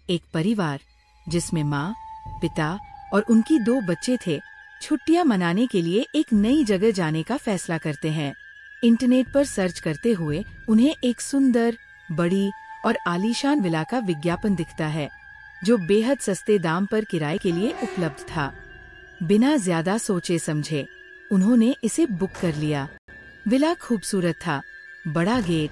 एक परिवार जिसमें माँ, पिता और उनकी 2 बच्चे थे, छुट्टियां मनाने के लिए एक नई जगह जाने का फैसला करते हैं। इंटरनेट पर सर्च करते हुए उन्हें एक सुंदर, बड़ी और आलीशान विला का विज्ञापन दिखता है, जो बेहद सस्ते दाम पर किराए के लिए उपलब्ध था। बिना ज्यादा सोचे समझे उन्होंने इसे बुक कर लिया। विला खूबसूरत था, बड़ा गेट,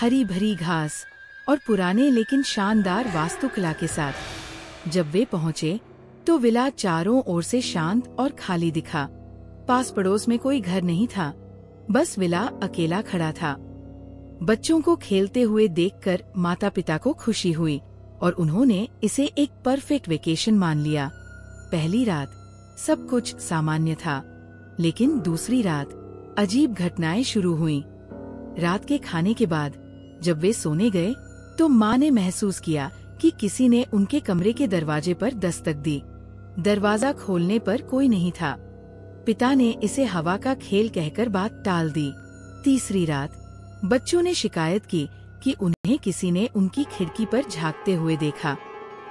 हरी भरी घास और पुराने लेकिन शानदार वास्तुकला के साथ। जब वे पहुंचे तो विला चारों ओर से शांत और खाली दिखा। पास पड़ोस में कोई घर नहीं था, बस विला अकेला खड़ा था। बच्चों को खेलते हुए देखकर माता पिता को खुशी हुई और उन्होंने इसे एक परफेक्ट वेकेशन मान लिया। पहली रात सब कुछ सामान्य था, लेकिन दूसरी रात अजीब घटनाएं शुरू हुईं। रात के खाने के बाद जब वे सोने गए तो माँ ने महसूस किया कि किसी ने उनके कमरे के दरवाजे पर दस्तक दी। दरवाजा खोलने पर कोई नहीं था। पिता ने इसे हवा का खेल कहकर बात टाल दी। तीसरी रात बच्चों ने शिकायत की कि उन्हें किसी ने उनकी खिड़की पर झांकते हुए देखा।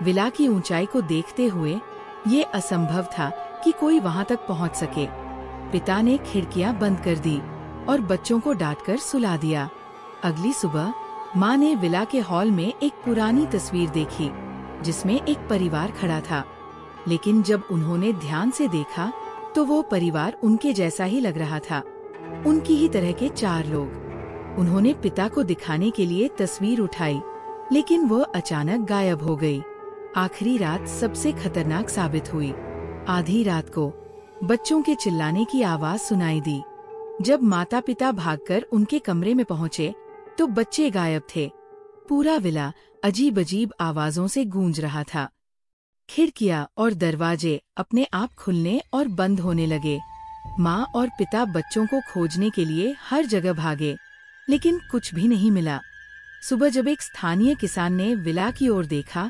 विला की ऊंचाई को देखते हुए ये असंभव था कि कोई वहां तक पहुंच सके। पिता ने खिड़कियां बंद कर दी और बच्चों को डांटकर सुला दिया। अगली सुबह माँ ने विला के हॉल में एक पुरानी तस्वीर देखी, जिसमें एक परिवार खड़ा था। लेकिन जब उन्होंने ध्यान से देखा तो वो परिवार उनके जैसा ही लग रहा था, उनकी ही तरह के 4 लोग। उन्होंने पिता को दिखाने के लिए तस्वीर उठाई, लेकिन वह अचानक गायब हो गई। आखिरी रात सबसे खतरनाक साबित हुई। आधी रात को बच्चों के चिल्लाने की आवाज सुनाई दी। जब माता पिता भागकर उनके कमरे में पहुंचे तो बच्चे गायब थे। पूरा विला अजीब अजीब आवाजों से गूंज रहा था। खिड़कियां और दरवाजे अपने आप खुलने और बंद होने लगे। माँ और पिता बच्चों को खोजने के लिए हर जगह भागे, लेकिन कुछ भी नहीं मिला। सुबह जब एक स्थानीय किसान ने विला की ओर देखा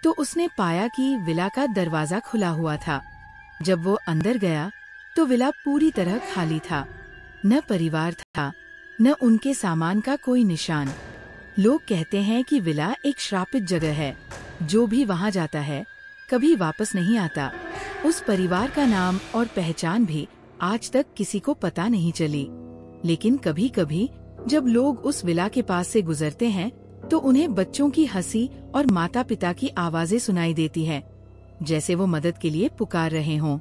तो उसने पाया कि विला का दरवाजा खुला हुआ था। जब वो अंदर गया तो विला पूरी तरह खाली था। न परिवार था, न उनके सामान का कोई निशान। लोग कहते हैं कि विला एक श्रापित जगह है, जो भी वहां जाता है कभी वापस नहीं आता। उस परिवार का नाम और पहचान भी आज तक किसी को पता नहीं चली। लेकिन कभी कभी जब लोग उस विला के पास से गुजरते हैं तो उन्हें बच्चों की हंसी और माता पिता की आवाजें सुनाई देती हैं, जैसे वो मदद के लिए पुकार रहे हों।